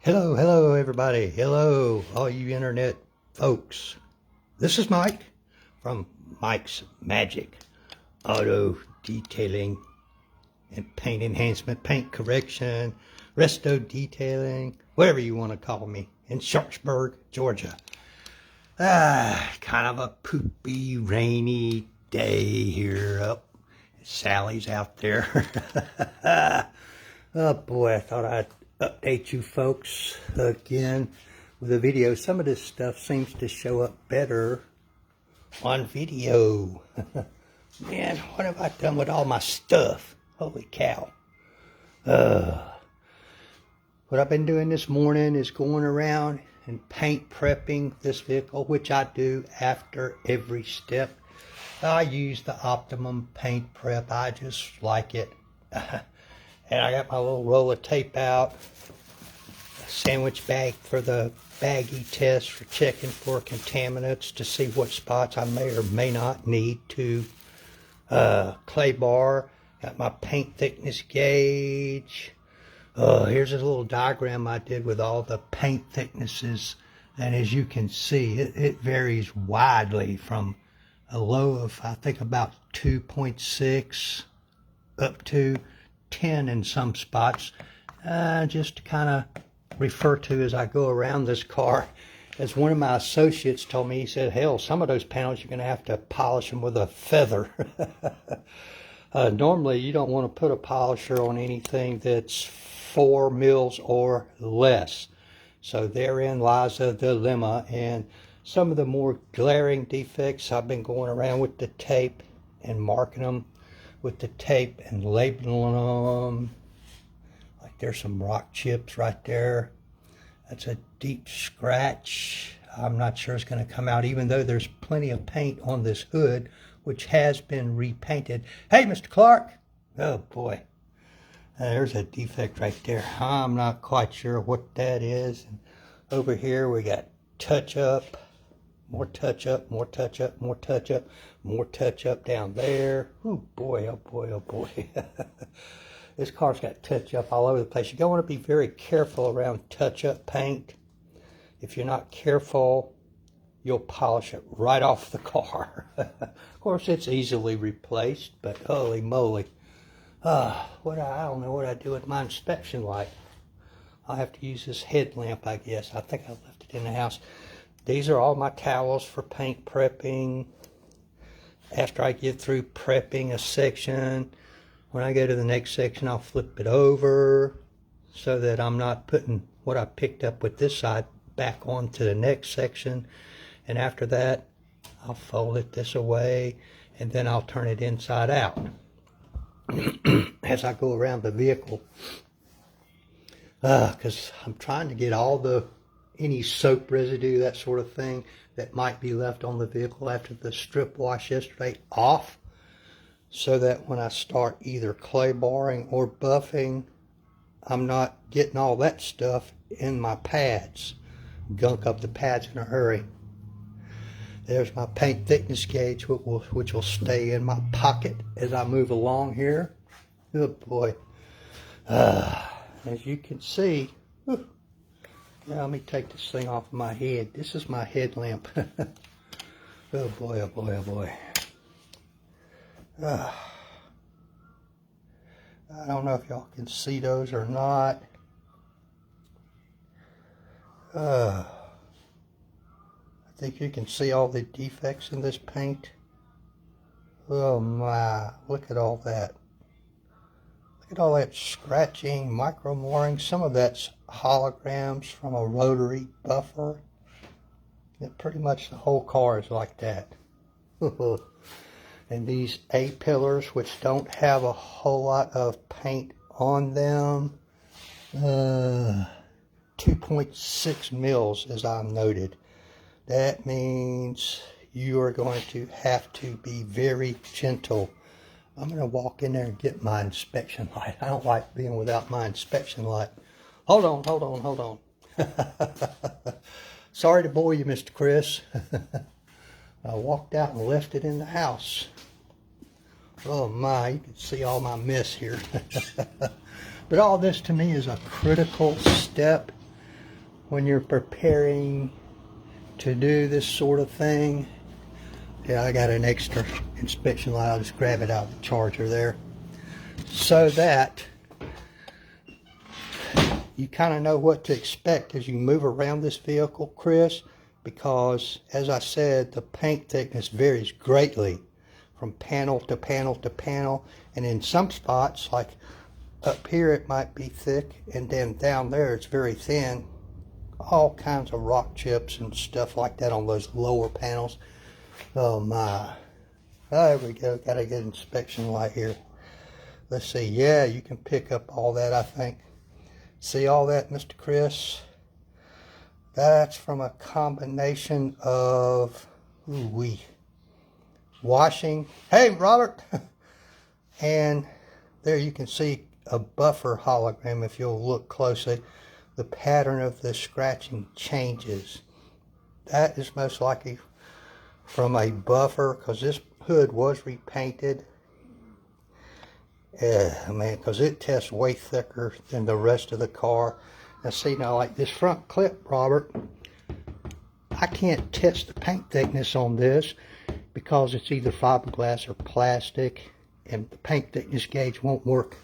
Hello everybody. Hello all you internet folks. This is Mike from Mike's Magic Auto Detailing and Paint Enhancement, Paint Correction, Resto Detailing, whatever you want to call me, in Sharpsburg, Georgia. Kind of a poopy, rainy day here. Sally's out there. Oh boy, I thought I'd update you folks again with a video. Some of this stuff seems to show up better on video. Man, what have I done with all my stuff? Holy cow. What I've been doing this morning is going around and paint prepping this vehicle, which I do after every step. I use the Optimum paint prep. I just like it. And I got my little roll of tape out, a sandwich bag for the baggie test for checking for contaminants to see what spots I may or may not need to clay bar. Got my paint thickness gauge. Here's a little diagram I did with all the paint thicknesses. And as you can see, it varies widely from a low of, I think, about 2.6 up to 10 in some spots, just to kind of refer to as I go around this car. As one of my associates told me, he said, hell, some of those panels you're going to have to polish them with a feather. Normally you don't want to put a polisher on anything that's 4 mils or less. So therein lies a dilemma, and some of the more glaring defects I've been going around with the tape and marking them with the tape and labeling them. Like there's some rock chips right there. That's a deep scratch. I'm not sure it's going to come out, even though there's plenty of paint on this hood, which has been repainted. Hey, Mr. Clark. Oh boy, there's a defect right there. I'm not quite sure what that is. And over here we got touch up. More touch up, more touch up, more touch up, more touch up down there. Oh boy, oh boy, oh boy. This car's got touch up all over the place. You're going to want to be very careful around touch up paint. If you're not careful, you'll polish it right off the car. Of course, it's easily replaced, but holy moly. I don't know what I do with my inspection light. I'll have to use this headlamp, I guess. I think I left it in the house. These are all my towels for paint prepping. After I get through prepping a section, when I go to the next section, I'll flip it over so that I'm not putting what I picked up with this side back onto the next section. And after that, I'll fold it this away, and then I'll turn it inside out as I go around the vehicle. Because I'm trying to get all any soap residue, that sort of thing, that might be left on the vehicle after the strip wash yesterday off, so that when I start either clay barring or buffing, I'm not getting all that stuff in my pads. Gunk up the pads in a hurry. There's my paint thickness gauge, which will stay in my pocket as I move along here. Good boy. As you can see, now let me take this thing off of my head. This is my headlamp. Oh boy, oh boy, oh boy. I don't know if y'all can see those or not. I think you can see all the defects in this paint. Oh my, look at all that. Look at all that scratching, micro marring. Some of that's holograms from a rotary buffer. Pretty much the whole car is like that. And these A-pillars, which don't have a whole lot of paint on them, 2.6 mils as I noted. That means you are going to have to be very gentle. I'm going to walk in there and get my inspection light. I don't like being without my inspection light. Hold on. Sorry to bore you, Mr. Chris. I walked out and left it in the house. Oh my, you can see all my mess here. But all this to me is a critical step when you're preparing to do this sort of thing. Yeah, I got an extra inspection light. I'll just grab it out of the charger there, so that you kind of know what to expect as you move around this vehicle, Chris, because as I said, the paint thickness varies greatly from panel to panel to panel, and in some spots, like up here, it might be thick, and then down there it's very thin. All kinds of rock chips and stuff like that on those lower panels. Oh my. There we go. Got a good inspection light here. Let's see. Yeah, you can pick up all that, I think. See all that, Mr. Chris? That's from a combination of washing. Hey, Robert! And there you can see a buffer hologram. If you'll look closely, the pattern of the scratching changes. That is most likely from a buffer, because this hood was repainted. Man, because it tests way thicker than the rest of the car. Now see, now like this front clip, Robert, I can't test the paint thickness on this because it's either fiberglass or plastic, and the paint thickness gauge won't work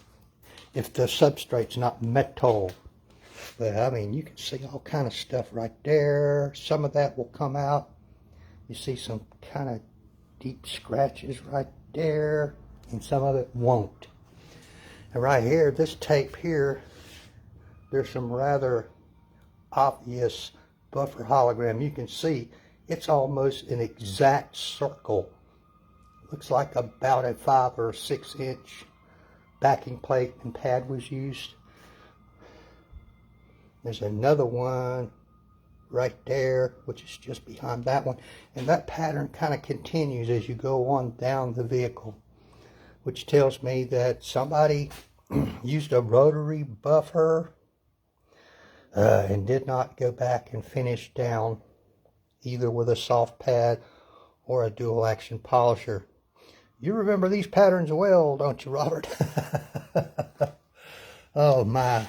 if the substrate's not metal. But I mean, you can see all kind of stuff right there. Some of that will come out. You see some kind of deep scratches right there, and some of it won't. And right here, this tape here, there's some rather obvious buffer hologram. You can see it's almost an exact circle. Looks like about a 5 or 6 inch backing plate and pad was used. There's another one right there, which is just behind that one. And that pattern kind of continues as you go on down the vehicle, which tells me that somebody used a rotary buffer and did not go back and finish down either with a soft pad or a dual action polisher. You remember these patterns well, don't you, Robert? Oh my,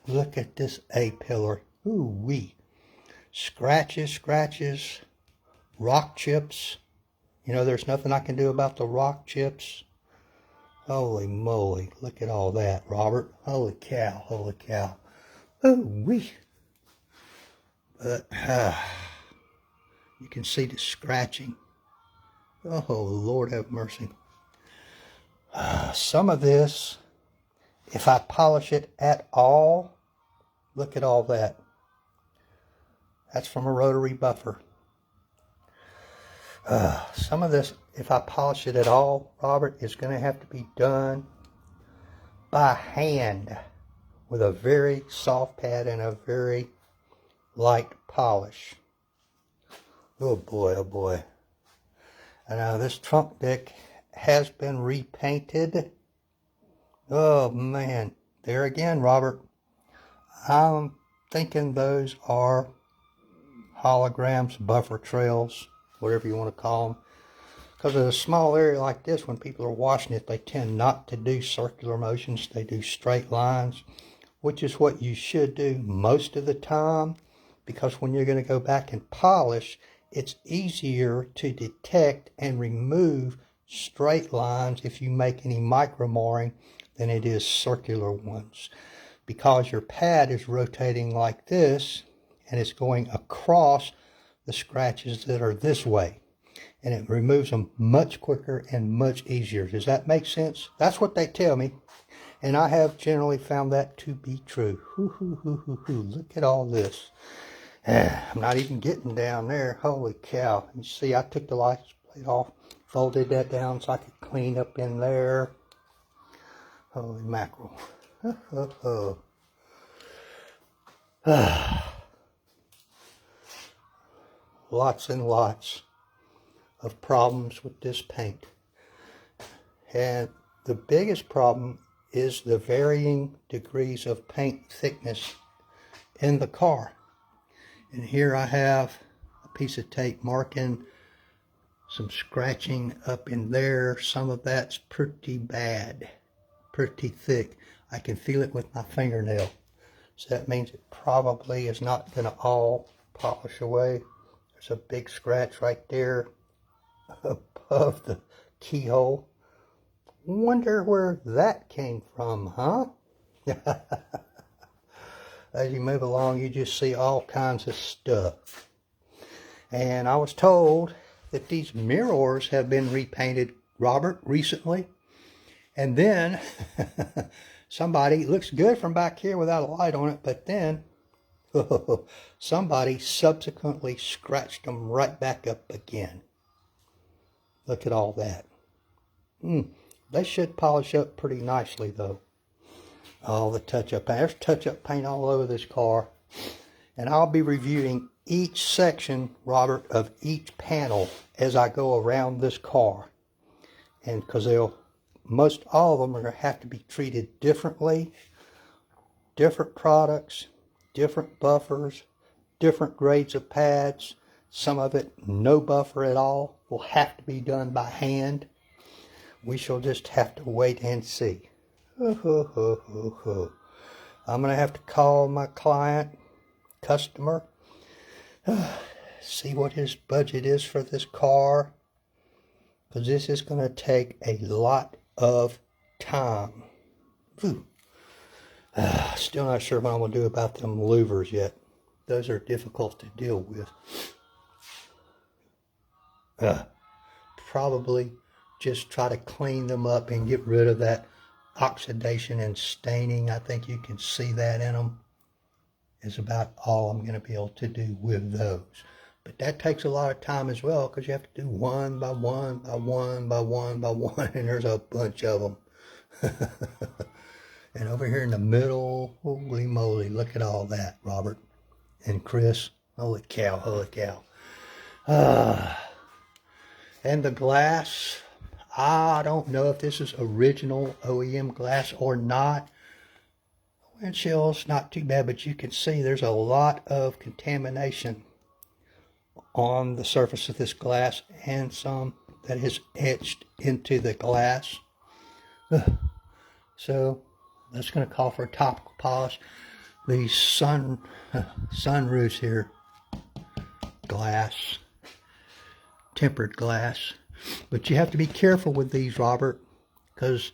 look at this A-pillar. Ooh-wee. Scratches, rock chips. You know, there's nothing I can do about the rock chips. Holy moly, look at all that, Robert. Holy cow, holy cow. Ooh-wee. But you can see the scratching. Oh, Lord have mercy. Some of this, if I polish it at all, look at all that. That's from a rotary buffer. Some of this, if I polish it at all, Robert, is going to have to be done by hand with a very soft pad and a very light polish. Oh boy, oh boy. And now this trunk deck has been repainted. Oh man, there again, Robert. I'm thinking those are holograms, buffer trails, whatever you want to call them. Because in a small area like this, when people are washing it, they tend not to do circular motions. They do straight lines, which is what you should do most of the time. Because when you're going to go back and polish, it's easier to detect and remove straight lines if you make any micro marring than it is circular ones. Because your pad is rotating like this, and it's going across the scratches that are this way. And it removes them much quicker and much easier. Does that make sense? That's what they tell me. And I have generally found that to be true. Look at all this. I'm not even getting down there. Holy cow. You see, I took the license plate off, folded that down so I could clean up in there. Holy mackerel. Lots and lots of problems with this paint. And the biggest problem is the varying degrees of paint thickness in the car. And here I have a piece of tape marking some scratching up in there. Some of that's pretty bad, pretty thick. I can feel it with my fingernail. So that means it probably is not going to all polish away. There's a big scratch right there above the keyhole. Wonder where that came from, huh? As you move along, you just see all kinds of stuff. And I was told that these mirrors have been repainted, Robert, recently. And then somebody, looks good from back here without a light on it, but then somebody subsequently scratched them right back up again. Look at all that. They should polish up pretty nicely, though. All the touch-up paint. There's touch-up paint all over this car. And I'll be reviewing each section, Robert, of each panel as I go around this car. And because most all of them are going to have to be treated differently. Different products, different buffers, different grades of pads. Some of it, no buffer at all, will have to be done by hand. We shall just have to wait and see. I'm going to have to call my customer, see what his budget is for this car, because this is going to take a lot of time. Still not sure what I'm going to do about them louvers yet. Those are difficult to deal with. Probably just try to clean them up and get rid of that oxidation and staining. I think you can see that in them. Is about all I'm going to be able to do with those. But that takes a lot of time as well, because you have to do one by one by one by one by one, and there's a bunch of them. And over here in the middle, holy moly, look at all that, Robert and Chris. Holy cow, holy cow. And the glass, I don't know if this is original OEM glass or not. Windshield's not too bad, but you can see there's a lot of contamination on the surface of this glass, and some that is etched into the glass. So that's going to call for a topical polish. These sunroofs here, glass, tempered glass, but you have to be careful with these, Robert, because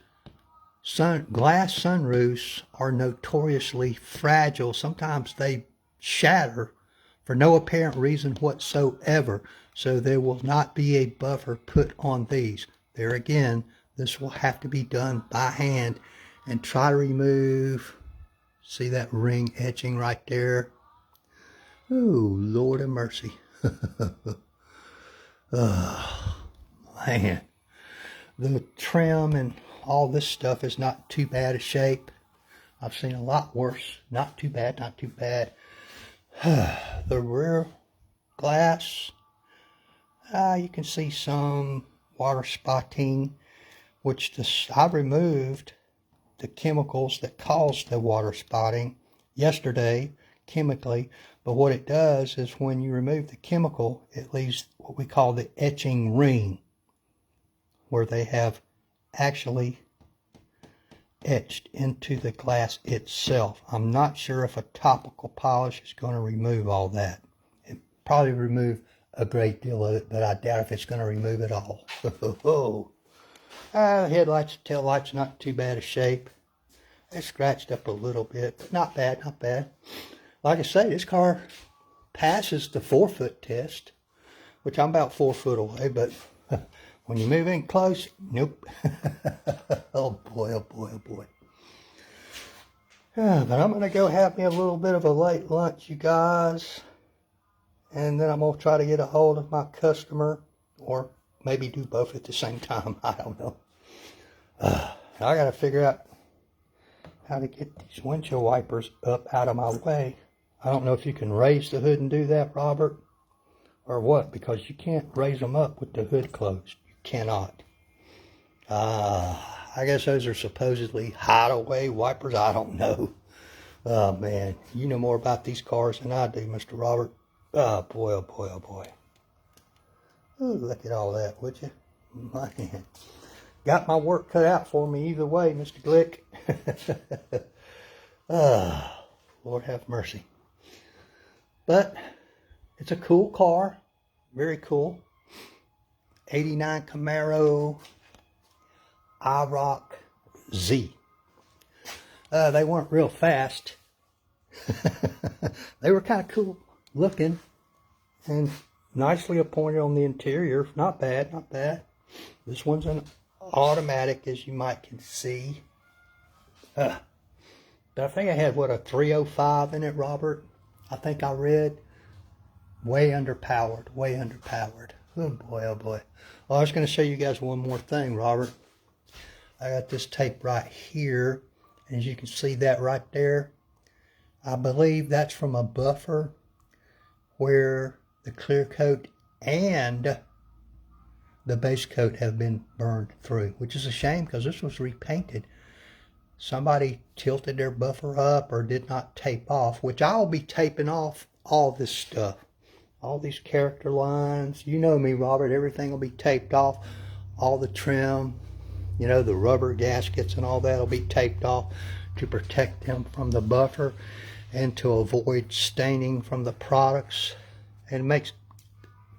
glass sunroofs are notoriously fragile. Sometimes they shatter for no apparent reason whatsoever. So there will not be a buffer put on these. There again, this will have to be done by hand, and try to remove, see that ring etching right there? Oh, Lord of mercy. Oh, man. The trim and all this stuff is not too bad a shape. I've seen a lot worse. Not too bad, not too bad. The rear glass, you can see some water spotting, which I removed the chemicals that caused the water spotting yesterday chemically. But what it does is when you remove the chemical, it leaves what we call the etching ring, where they have actually etched into the glass itself. I'm not sure if a topical polish is going to remove all that. It probably remove a great deal of it, but I doubt if it's going to remove it all. The headlights, tail lights, not too bad a shape. They're scratched up a little bit, but not bad, not bad. Like I say, this car passes the 4-foot test, which I'm about 4 foot away, but when you move in close, nope. Oh boy, oh boy, oh boy. But I'm going to go have me a little bit of a late lunch, you guys. And then I'm going to try to get a hold of my customer, or maybe do both at the same time. I don't know. I got to figure out how to get these windshield wipers up out of my way. I don't know if you can raise the hood and do that, Robert, or what, because you can't raise them up with the hood closed. You cannot. I guess those are supposedly hideaway wipers. I don't know. Oh, man. You know more about these cars than I do, Mr. Robert. Oh, boy, oh, boy, oh, boy. Ooh, look at all that, would you? Man. Got my work cut out for me either way, Mr. Glick. Lord have mercy. But it's a cool car. Very cool. 89 Camaro Iroc Z. They weren't real fast. They were kind of cool looking and nicely appointed on the interior. Not bad, not bad. This one's an automatic, as you might can see. But I think I had, what, a 305 in it, Robert? I think I read. Way underpowered, way underpowered. Oh boy, oh boy. Well, I was going to show you guys one more thing, Robert. I got this tape right here. As you can see that right there. I believe that's from a buffer where the clear coat and the base coat have been burned through, which is a shame because this was repainted. Somebody tilted their buffer up or did not tape off, which I'll be taping off all this stuff. All these character lines. You know me, Robert. Everything will be taped off. All the trim, you know, the rubber gaskets and all that will be taped off to protect them from the buffer and to avoid staining from the products. And it makes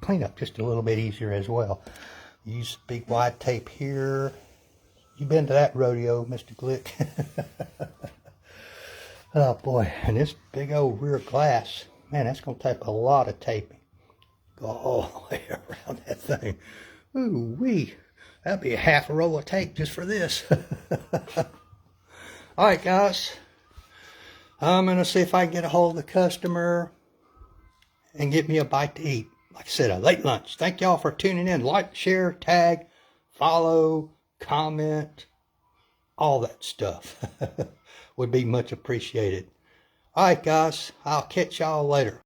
cleanup just a little bit easier as well. Use big wide tape here. You've been to that rodeo, Mr. Glick. Oh boy, and this big old rear glass. Man, that's going to take a lot of taping. Go all the way around that thing. Ooh wee. That'd be a half a roll of tape just for this. Alright guys. I'm going to see if I can get a hold of the customer and get me a bite to eat. Like I said, a late lunch. Thank y'all for tuning in. Like, share, tag, follow, comment, all that stuff. Would be much appreciated. Alright guys, I'll catch y'all later.